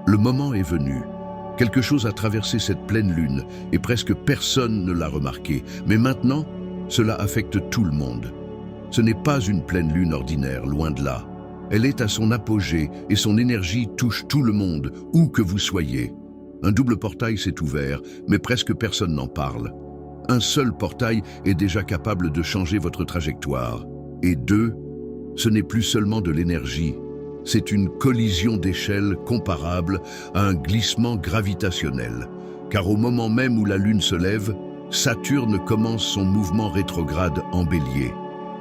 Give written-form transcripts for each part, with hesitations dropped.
Le moment est venu. Quelque chose a traversé cette pleine lune et presque personne ne l'a remarqué. Mais maintenant, cela affecte tout le monde. Ce n'est pas une pleine lune ordinaire, loin de là. Elle est à son apogée et son énergie touche tout le monde, où que vous soyez. Un double portail s'est ouvert, mais presque personne n'en parle. Un seul portail est déjà capable de changer votre trajectoire. Et deux, ce n'est plus seulement de l'énergie. C'est une collision d'échelle comparable à un glissement gravitationnel. Car au moment même où la Lune se lève, Saturne commence son mouvement rétrograde en Bélier.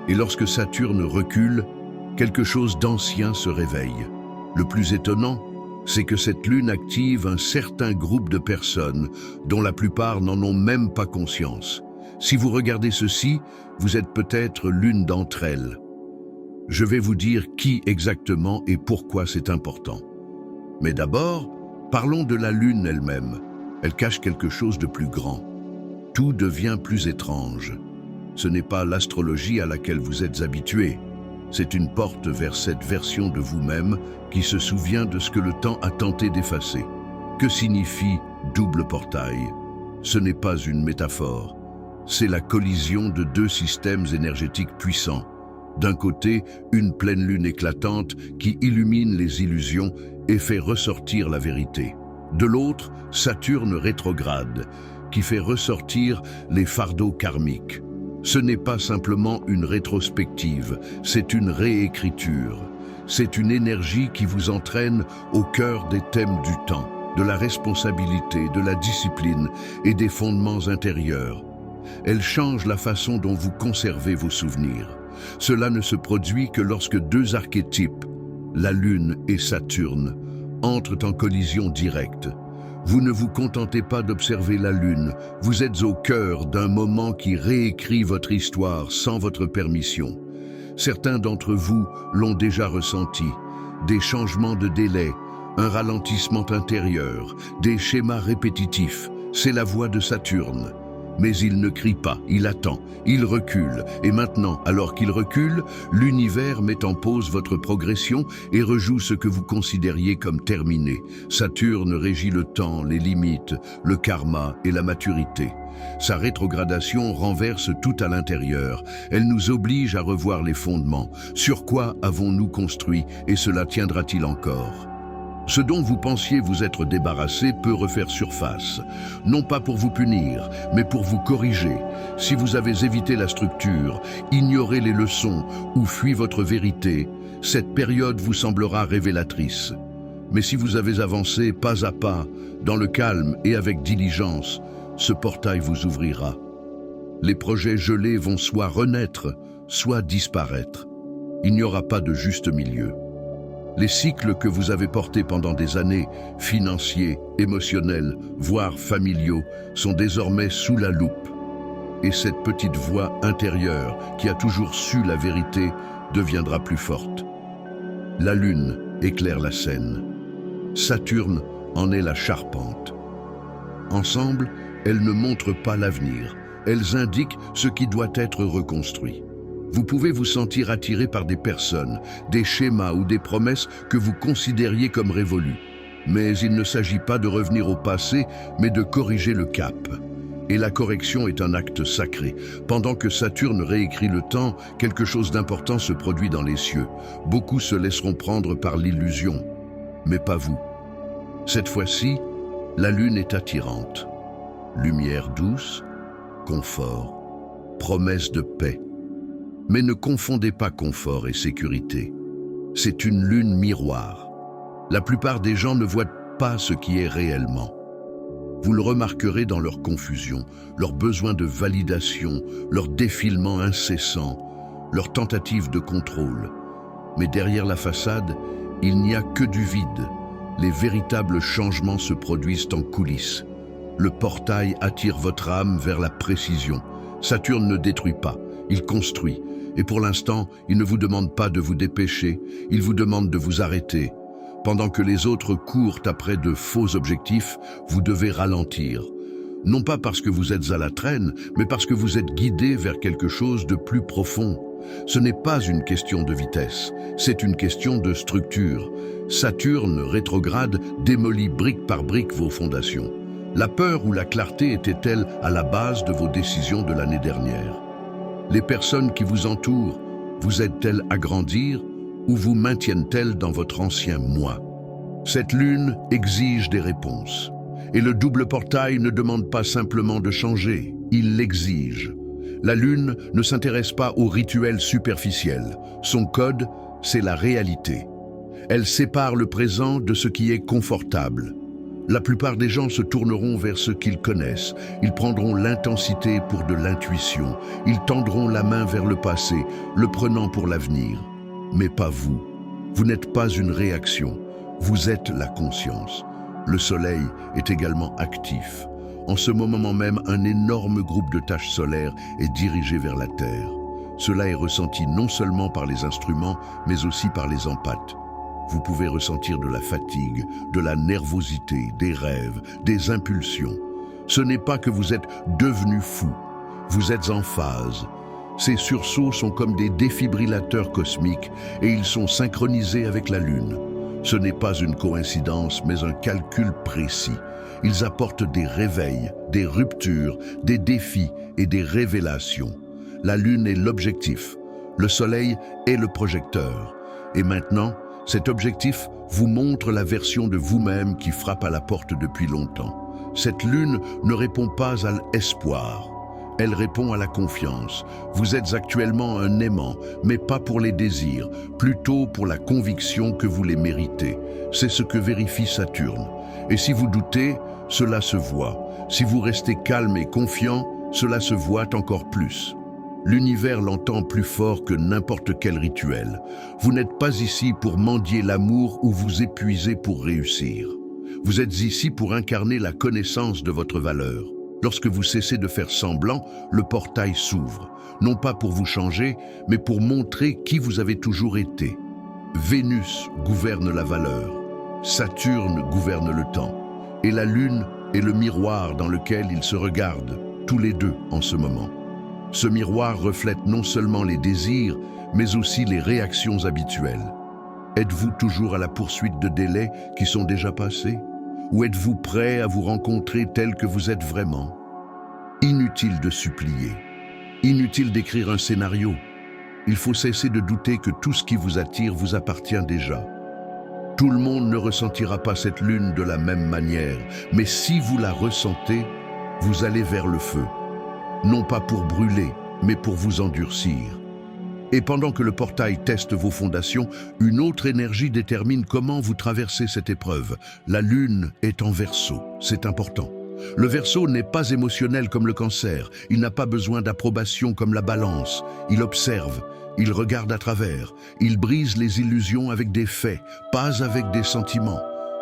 Et lorsque Saturne recule, quelque chose d'ancien se réveille. Le plus étonnant, c'est que cette lune active un certain groupe de personnes dont la plupart n'en ont même pas conscience. Si vous regardez ceci, vous êtes peut-être l'une d'entre elles. Je vais vous dire qui exactement et pourquoi c'est important. Mais d'abord, parlons de la lune elle-même. Elle cache quelque chose de plus grand. Tout devient plus étrange. Ce n'est pas l'astrologie à laquelle vous êtes habitués. C'est une porte vers cette version de vous-même qui se souvient de ce que le temps a tenté d'effacer. Que signifie double portail? Ce n'est pas une métaphore. C'est la collision de deux systèmes énergétiques puissants. D'un côté, une pleine lune éclatante qui illumine les illusions et fait ressortir la vérité. De l'autre, Saturne rétrograde, qui fait ressortir les fardeaux karmiques. Ce n'est pas simplement une rétrospective, c'est une réécriture. C'est une énergie qui vous entraîne au cœur des thèmes du temps, de la responsabilité, de la discipline et des fondements intérieurs. Elle change la façon dont vous conservez vos souvenirs. Cela ne se produit que lorsque deux archétypes, la Lune et Saturne, entrent en collision directe. Vous ne vous contentez pas d'observer la Lune, vous êtes au cœur d'un moment qui réécrit votre histoire sans votre permission. Certains d'entre vous l'ont déjà ressenti, des changements de délai, un ralentissement intérieur, des schémas répétitifs, c'est la voix de Saturne. Mais il ne crie pas, il attend, il recule. Et maintenant, alors qu'il recule, l'univers met en pause votre progression et rejoue ce que vous considériez comme terminé. Saturne régit le temps, les limites, le karma et la maturité. Sa rétrogradation renverse tout à l'intérieur. Elle nous oblige à revoir les fondements. Sur quoi avons-nous construit et cela tiendra-t-il encore ? Ce dont vous pensiez vous être débarrassé peut refaire surface, non pas pour vous punir, mais pour vous corriger. Si vous avez évité la structure, ignoré les leçons ou fui votre vérité, cette période vous semblera révélatrice. Mais si vous avez avancé pas à pas, dans le calme et avec diligence, ce portail vous ouvrira. Les projets gelés vont soit renaître, soit disparaître. Il n'y aura pas de juste milieu. Les cycles que vous avez portés pendant des années, financiers, émotionnels, voire familiaux, sont désormais sous la loupe. Et cette petite voix intérieure, qui a toujours su la vérité, deviendra plus forte. La Lune éclaire la scène. Saturne en est la charpente. Ensemble, elles ne montrent pas l'avenir. Elles indiquent ce qui doit être reconstruit. Vous pouvez vous sentir attiré par des personnes, des schémas ou des promesses que vous considériez comme révolues. Mais il ne s'agit pas de revenir au passé, mais de corriger le cap. Et la correction est un acte sacré. Pendant que Saturne réécrit le temps, quelque chose d'important se produit dans les cieux. Beaucoup se laisseront prendre par l'illusion, mais pas vous. Cette fois-ci, la Lune est attirante. Lumière douce, confort, promesse de paix. Mais ne confondez pas confort et sécurité. C'est une lune miroir. La plupart des gens ne voient pas ce qui est réellement. Vous le remarquerez dans leur confusion, leur besoin de validation, leur défilement incessant, leur tentative de contrôle. Mais derrière la façade, il n'y a que du vide. Les véritables changements se produisent en coulisses. Le portail attire votre âme vers la précision. Saturne ne détruit pas, il construit. Et pour l'instant, il ne vous demande pas de vous dépêcher, il vous demande de vous arrêter. Pendant que les autres courent après de faux objectifs, vous devez ralentir. Non pas parce que vous êtes à la traîne, mais parce que vous êtes guidé vers quelque chose de plus profond. Ce n'est pas une question de vitesse, c'est une question de structure. Saturne rétrograde démolit brique par brique vos fondations. La peur ou la clarté était-elle à la base de vos décisions de l'année dernière? Les personnes qui vous entourent vous aident-elles à grandir ou vous maintiennent-elles dans votre ancien moi? Cette lune exige des réponses. Et le double portail ne demande pas simplement de changer, il l'exige. La lune ne s'intéresse pas aux rituels superficiels. Son code, c'est la réalité. Elle sépare le présent de ce qui est confortable. La plupart des gens se tourneront vers ce qu'ils connaissent. Ils prendront l'intensité pour de l'intuition. Ils tendront la main vers le passé, le prenant pour l'avenir. Mais pas vous. Vous n'êtes pas une réaction. Vous êtes la conscience. Le soleil est également actif. En ce moment même, un énorme groupe de taches solaires est dirigé vers la Terre. Cela est ressenti non seulement par les instruments, mais aussi par les empathes. Vous pouvez ressentir de la fatigue, de la nervosité, des rêves, des impulsions. Ce n'est pas que vous êtes devenu fou, vous êtes en phase. Ces sursauts sont comme des défibrillateurs cosmiques et ils sont synchronisés avec la Lune. Ce n'est pas une coïncidence, mais un calcul précis. Ils apportent des réveils, des ruptures, des défis et des révélations. La Lune est l'objectif, le Soleil est le projecteur. Et maintenant, cet objectif vous montre la version de vous-même qui frappe à la porte depuis longtemps. Cette Lune ne répond pas à l'espoir. Elle répond à la confiance. Vous êtes actuellement un aimant, mais pas pour les désirs, plutôt pour la conviction que vous les méritez. C'est ce que vérifie Saturne. Et si vous doutez, cela se voit. Si vous restez calme et confiant, cela se voit encore plus. L'univers l'entend plus fort que n'importe quel rituel. Vous n'êtes pas ici pour mendier l'amour ou vous épuiser pour réussir. Vous êtes ici pour incarner la connaissance de votre valeur. Lorsque vous cessez de faire semblant, le portail s'ouvre, non pas pour vous changer, mais pour montrer qui vous avez toujours été. Vénus gouverne la valeur, Saturne gouverne le temps, et la Lune est le miroir dans lequel ils se regardent, tous les deux en ce moment. Ce miroir reflète non seulement les désirs, mais aussi les réactions habituelles. Êtes-vous toujours à la poursuite de délais qui sont déjà passés? Ou êtes-vous prêt à vous rencontrer tel que vous êtes vraiment? Inutile de supplier. Inutile d'écrire un scénario. Il faut cesser de douter que tout ce qui vous attire vous appartient déjà. Tout le monde ne ressentira pas cette lune de la même manière, mais si vous la ressentez, vous allez vers le feu. Non pas pour brûler, mais pour vous endurcir. Et pendant que le portail teste vos fondations, une autre énergie détermine comment vous traversez cette épreuve. La Lune est en Verseau, c'est important. Le Verseau n'est pas émotionnel comme le Cancer, il n'a pas besoin d'approbation comme la Balance. Il observe, il regarde à travers, il brise les illusions avec des faits, pas avec des sentiments.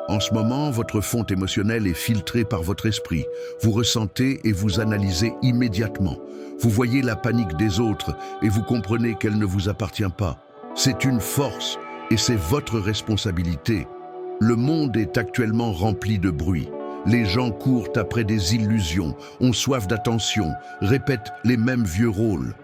En ce moment, votre fonte émotionnelle est filtrée par votre esprit. Vous ressentez et vous analysez immédiatement. Vous voyez la panique des autres et vous comprenez qu'elle ne vous appartient pas. C'est une force et c'est votre responsabilité. Le monde est actuellement rempli de bruit. Les gens courent après des illusions, ont soif d'attention, répètent les mêmes vieux rôles.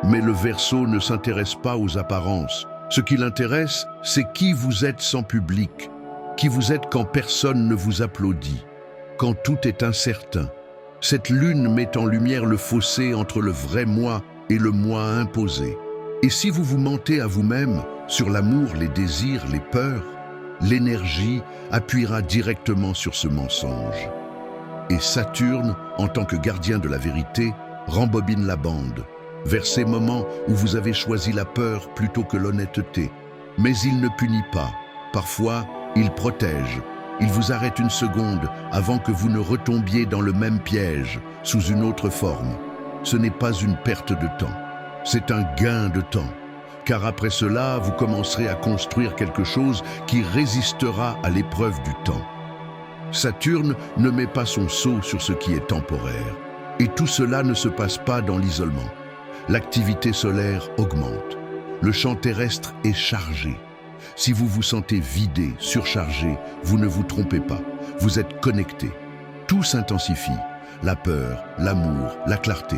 Mais le Verseau ne s'intéresse pas aux apparences. Ce qui l'intéresse, c'est qui vous êtes sans public. Qui vous êtes quand personne ne vous applaudit, quand tout est incertain. Cette lune met en lumière le fossé entre le vrai moi et le moi imposé. Et si vous vous mentez à vous-même sur l'amour, les désirs, les peurs, l'énergie appuiera directement sur ce mensonge. Et Saturne, en tant que gardien de la vérité, rembobine la bande, vers ces moments où vous avez choisi la peur plutôt que l'honnêteté. Mais il ne punit pas. Parfois, il protège. Il vous arrête une seconde avant que vous ne retombiez dans le même piège, sous une autre forme. Ce n'est pas une perte de temps, c'est un gain de temps. Car après cela, vous commencerez à construire quelque chose qui résistera à l'épreuve du temps. Saturne ne met pas son sceau sur ce qui est temporaire. Et tout cela ne se passe pas dans l'isolement. L'activité solaire augmente. Le champ terrestre est chargé. Si vous vous sentez vidé, surchargé, vous ne vous trompez pas. Vous êtes connecté. Tout s'intensifie. La peur, l'amour, la clarté.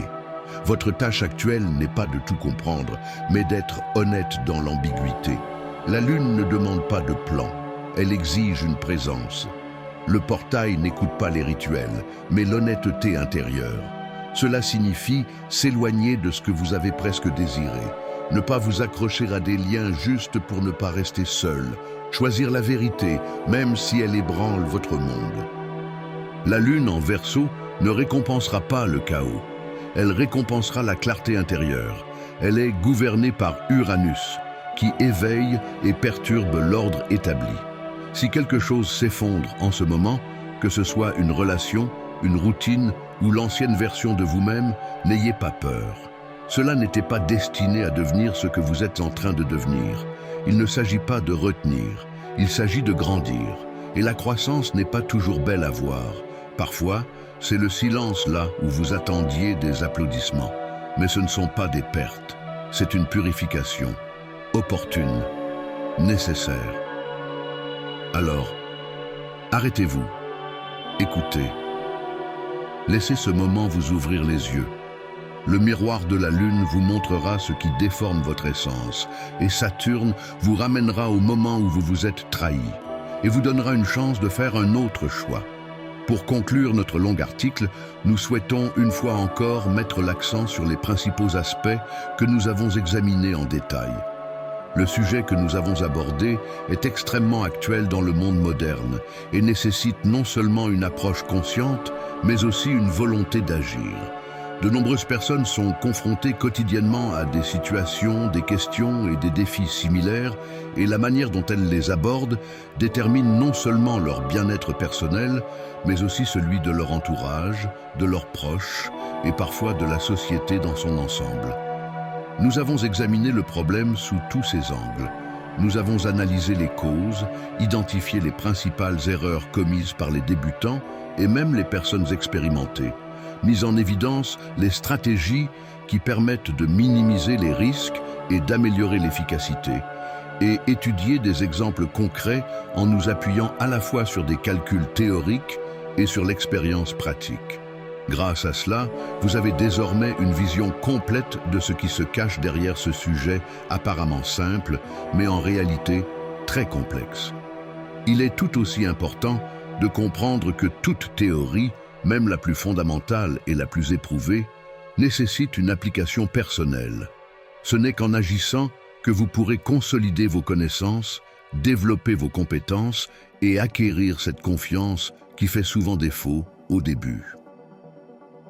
Votre tâche actuelle n'est pas de tout comprendre, mais d'être honnête dans l'ambiguïté. La Lune ne demande pas de plan, elle exige une présence. Le portail n'écoute pas les rituels, mais l'honnêteté intérieure. Cela signifie s'éloigner de ce que vous avez presque désiré, ne pas vous accrocher à des liens juste pour ne pas rester seul, choisir la vérité, même si elle ébranle votre monde. La Lune en Verseau ne récompensera pas le chaos, elle récompensera la clarté intérieure. Elle est gouvernée par Uranus, qui éveille et perturbe l'ordre établi. Si quelque chose s'effondre en ce moment, que ce soit une relation, une routine ou l'ancienne version de vous-même, n'ayez pas peur. Cela n'était pas destiné à devenir ce que vous êtes en train de devenir. Il ne s'agit pas de retenir, il s'agit de grandir. Et la croissance n'est pas toujours belle à voir. Parfois, c'est le silence là où vous attendiez des applaudissements. Mais ce ne sont pas des pertes, c'est une purification, opportune, nécessaire. Alors, arrêtez-vous, écoutez. Laissez ce moment vous ouvrir les yeux. Le miroir de la Lune vous montrera ce qui déforme votre essence, et Saturne vous ramènera au moment où vous vous êtes trahi, et vous donnera une chance de faire un autre choix. Pour conclure notre long article, nous souhaitons une fois encore mettre l'accent sur les principaux aspects que nous avons examinés en détail. Le sujet que nous avons abordé est extrêmement actuel dans le monde moderne et nécessite non seulement une approche consciente, mais aussi une volonté d'agir. De nombreuses personnes sont confrontées quotidiennement à des situations, des questions et des défis similaires, et la manière dont elles les abordent détermine non seulement leur bien-être personnel, mais aussi celui de leur entourage, de leurs proches et parfois de la société dans son ensemble. Nous avons examiné le problème sous tous ses angles. Nous avons analysé les causes, identifié les principales erreurs commises par les débutants et même les personnes expérimentées, mis en évidence les stratégies qui permettent de minimiser les risques et d'améliorer l'efficacité, et étudier des exemples concrets en nous appuyant à la fois sur des calculs théoriques et sur l'expérience pratique. Grâce à cela, vous avez désormais une vision complète de ce qui se cache derrière ce sujet apparemment simple, mais en réalité très complexe. Il est tout aussi important de comprendre que toute théorie, même la plus fondamentale et la plus éprouvée, nécessite une application personnelle. Ce n'est qu'en agissant que vous pourrez consolider vos connaissances, développer vos compétences et acquérir cette confiance qui fait souvent défaut au début.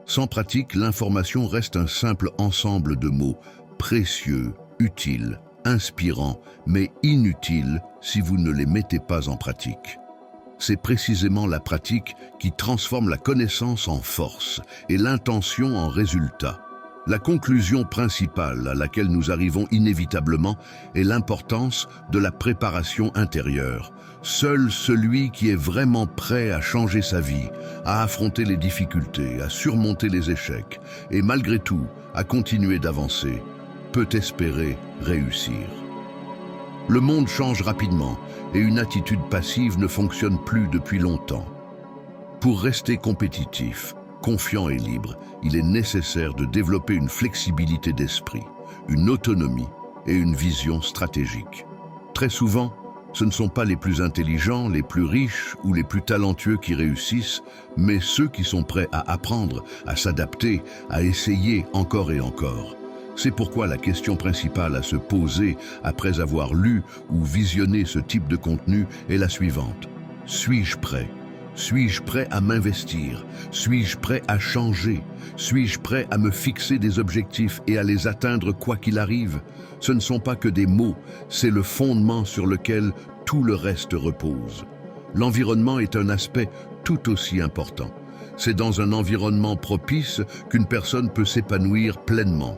Sans pratique, l'information reste un simple ensemble de mots, précieux, utiles, inspirants, mais inutiles si vous ne les mettez pas en pratique. C'est précisément la pratique qui transforme la connaissance en force et l'intention en résultat. La conclusion principale à laquelle nous arrivons inévitablement est l'importance de la préparation intérieure. Seul celui qui est vraiment prêt à changer sa vie, à affronter les difficultés, à surmonter les échecs et malgré tout à continuer d'avancer, peut espérer réussir. Le monde change rapidement et une attitude passive ne fonctionne plus depuis longtemps. Pour rester compétitif, confiant et libre, il est nécessaire de développer une flexibilité d'esprit, une autonomie et une vision stratégique. Très souvent, ce ne sont pas les plus intelligents, les plus riches ou les plus talentueux qui réussissent, mais ceux qui sont prêts à apprendre, à s'adapter, à essayer encore et encore. C'est pourquoi la question principale à se poser après avoir lu ou visionné ce type de contenu est la suivante. Suis-je prêt ? Suis-je prêt à m'investir? Suis-je prêt à changer? Suis-je prêt à me fixer des objectifs et à les atteindre quoi qu'il arrive? Ce ne sont pas que des mots, c'est le fondement sur lequel tout le reste repose. L'environnement est un aspect tout aussi important. C'est dans un environnement propice qu'une personne peut s'épanouir pleinement.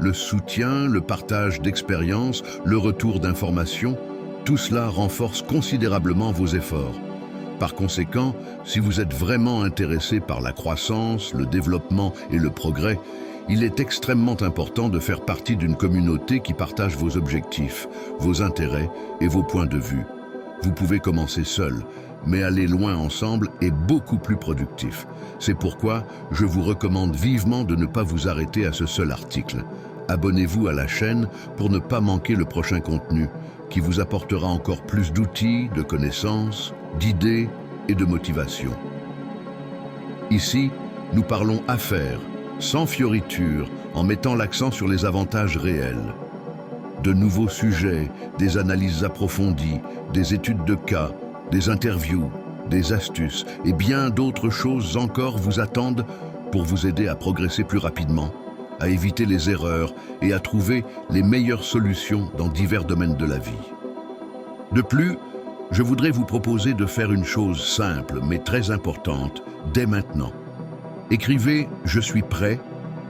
Le soutien, le partage d'expériences, le retour d'informations, tout cela renforce considérablement vos efforts. Par conséquent, si vous êtes vraiment intéressé par la croissance, le développement et le progrès, il est extrêmement important de faire partie d'une communauté qui partage vos objectifs, vos intérêts et vos points de vue. Vous pouvez commencer seul, mais aller loin ensemble est beaucoup plus productif. C'est pourquoi je vous recommande vivement de ne pas vous arrêter à ce seul article. Abonnez-vous à la chaîne pour ne pas manquer le prochain contenu qui vous apportera encore plus d'outils, de connaissances, d'idées et de motivation. Ici, nous parlons affaires, sans fioritures, en mettant l'accent sur les avantages réels. De nouveaux sujets, des analyses approfondies, des études de cas, des interviews, des astuces et bien d'autres choses encore vous attendent pour vous aider à progresser plus rapidement, à éviter les erreurs et à trouver les meilleures solutions dans divers domaines de la vie. De plus, je voudrais vous proposer de faire une chose simple mais très importante dès maintenant. Écrivez « Je suis prêt »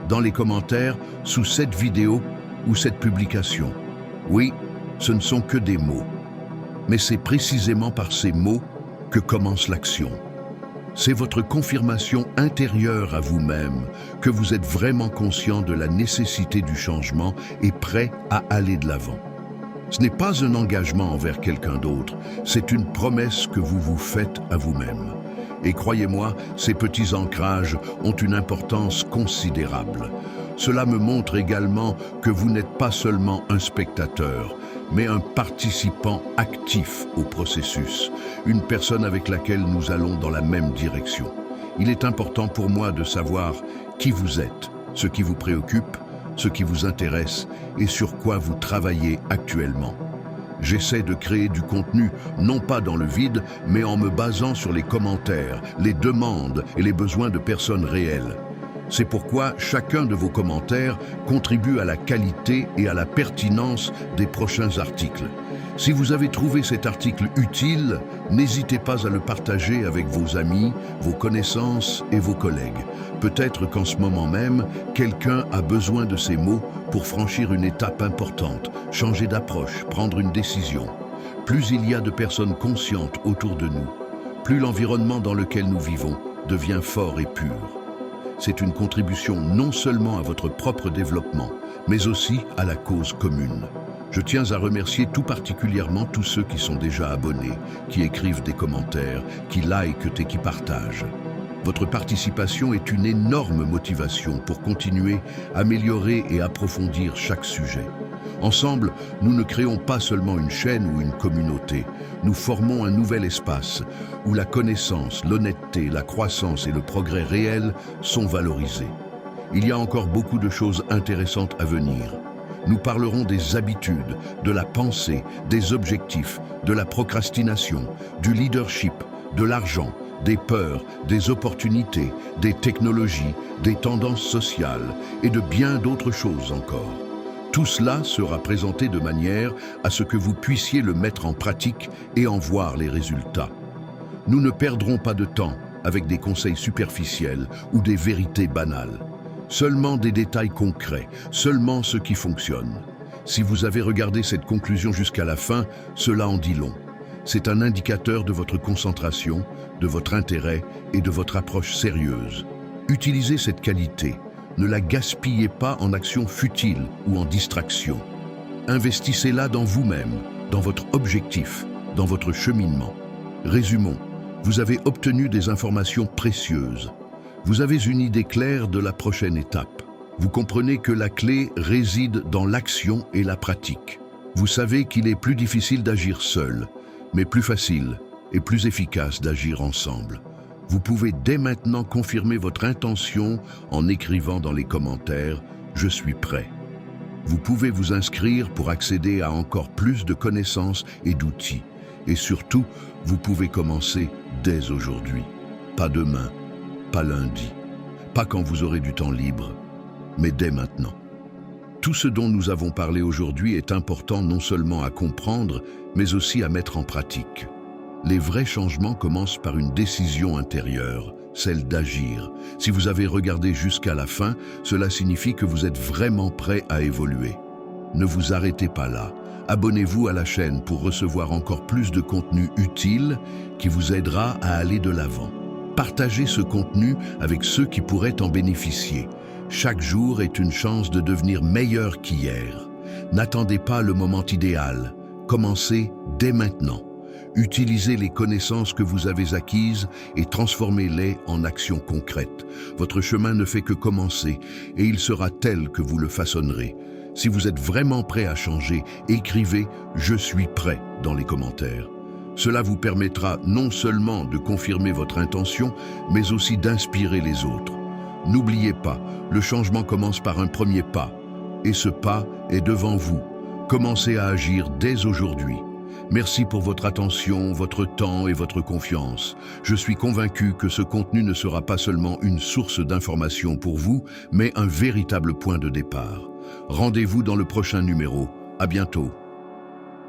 dans les commentaires sous cette vidéo ou cette publication. Oui, ce ne sont que des mots. Mais c'est précisément par ces mots que commence l'action. C'est votre confirmation intérieure à vous-même que vous êtes vraiment conscient de la nécessité du changement et prêt à aller de l'avant. Ce n'est pas un engagement envers quelqu'un d'autre, c'est une promesse que vous vous faites à vous-même. Et croyez-moi, ces petits ancrages ont une importance considérable. Cela me montre également que vous n'êtes pas seulement un spectateur, mais un participant actif au processus, une personne avec laquelle nous allons dans la même direction. Il est important pour moi de savoir qui vous êtes, ce qui vous préoccupe, ce qui vous intéresse et sur quoi vous travaillez actuellement. J'essaie de créer du contenu, non pas dans le vide, mais en me basant sur les commentaires, les demandes et les besoins de personnes réelles. C'est pourquoi chacun de vos commentaires contribue à la qualité et à la pertinence des prochains articles. Si vous avez trouvé cet article utile, n'hésitez pas à le partager avec vos amis, vos connaissances et vos collègues. Peut-être qu'en ce moment même, quelqu'un a besoin de ces mots pour franchir une étape importante, changer d'approche, prendre une décision. Plus il y a de personnes conscientes autour de nous, plus l'environnement dans lequel nous vivons devient fort et pur. C'est une contribution non seulement à votre propre développement, mais aussi à la cause commune. Je tiens à remercier tout particulièrement tous ceux qui sont déjà abonnés, qui écrivent des commentaires, qui likent et qui partagent. Votre participation est une énorme motivation pour continuer, améliorer et approfondir chaque sujet. Ensemble, nous ne créons pas seulement une chaîne ou une communauté, nous formons un nouvel espace où la connaissance, l'honnêteté, la croissance et le progrès réel sont valorisés. Il y a encore beaucoup de choses intéressantes à venir. Nous parlerons des habitudes, de la pensée, des objectifs, de la procrastination, du leadership, de l'argent, des peurs, des opportunités, des technologies, des tendances sociales et de bien d'autres choses encore. Tout cela sera présenté de manière à ce que vous puissiez le mettre en pratique et en voir les résultats. Nous ne perdrons pas de temps avec des conseils superficiels ou des vérités banales. Seulement des détails concrets, seulement ce qui fonctionne. Si vous avez regardé cette conclusion jusqu'à la fin, cela en dit long. C'est un indicateur de votre concentration, de votre intérêt et de votre approche sérieuse. Utilisez cette qualité. Ne la gaspillez pas en actions futiles ou en distractions. Investissez-la dans vous-même, dans votre objectif, dans votre cheminement. Résumons, vous avez obtenu des informations précieuses. Vous avez une idée claire de la prochaine étape. Vous comprenez que la clé réside dans l'action et la pratique. Vous savez qu'il est plus difficile d'agir seul, mais plus facile et plus efficace d'agir ensemble. Vous pouvez dès maintenant confirmer votre intention en écrivant dans les commentaires « Je suis prêt ». Vous pouvez vous inscrire pour accéder à encore plus de connaissances et d'outils. Et surtout, vous pouvez commencer dès aujourd'hui. Pas demain, pas lundi, pas quand vous aurez du temps libre, mais dès maintenant. Tout ce dont nous avons parlé aujourd'hui est important non seulement à comprendre, mais aussi à mettre en pratique. Les vrais changements commencent par une décision intérieure, celle d'agir. Si vous avez regardé jusqu'à la fin, cela signifie que vous êtes vraiment prêt à évoluer. Ne vous arrêtez pas là. Abonnez-vous à la chaîne pour recevoir encore plus de contenu utile qui vous aidera à aller de l'avant. Partagez ce contenu avec ceux qui pourraient en bénéficier. Chaque jour est une chance de devenir meilleur qu'hier. N'attendez pas le moment idéal. Commencez dès maintenant. Utilisez les connaissances que vous avez acquises et transformez-les en actions concrètes. Votre chemin ne fait que commencer et il sera tel que vous le façonnerez. Si vous êtes vraiment prêt à changer, écrivez « Je suis prêt » dans les commentaires. Cela vous permettra non seulement de confirmer votre intention, mais aussi d'inspirer les autres. N'oubliez pas, le changement commence par un premier pas. Et ce pas est devant vous. Commencez à agir dès aujourd'hui. Merci pour votre attention, votre temps et votre confiance. Je suis convaincu que ce contenu ne sera pas seulement une source d'information pour vous, mais un véritable point de départ. Rendez-vous dans le prochain numéro. À bientôt.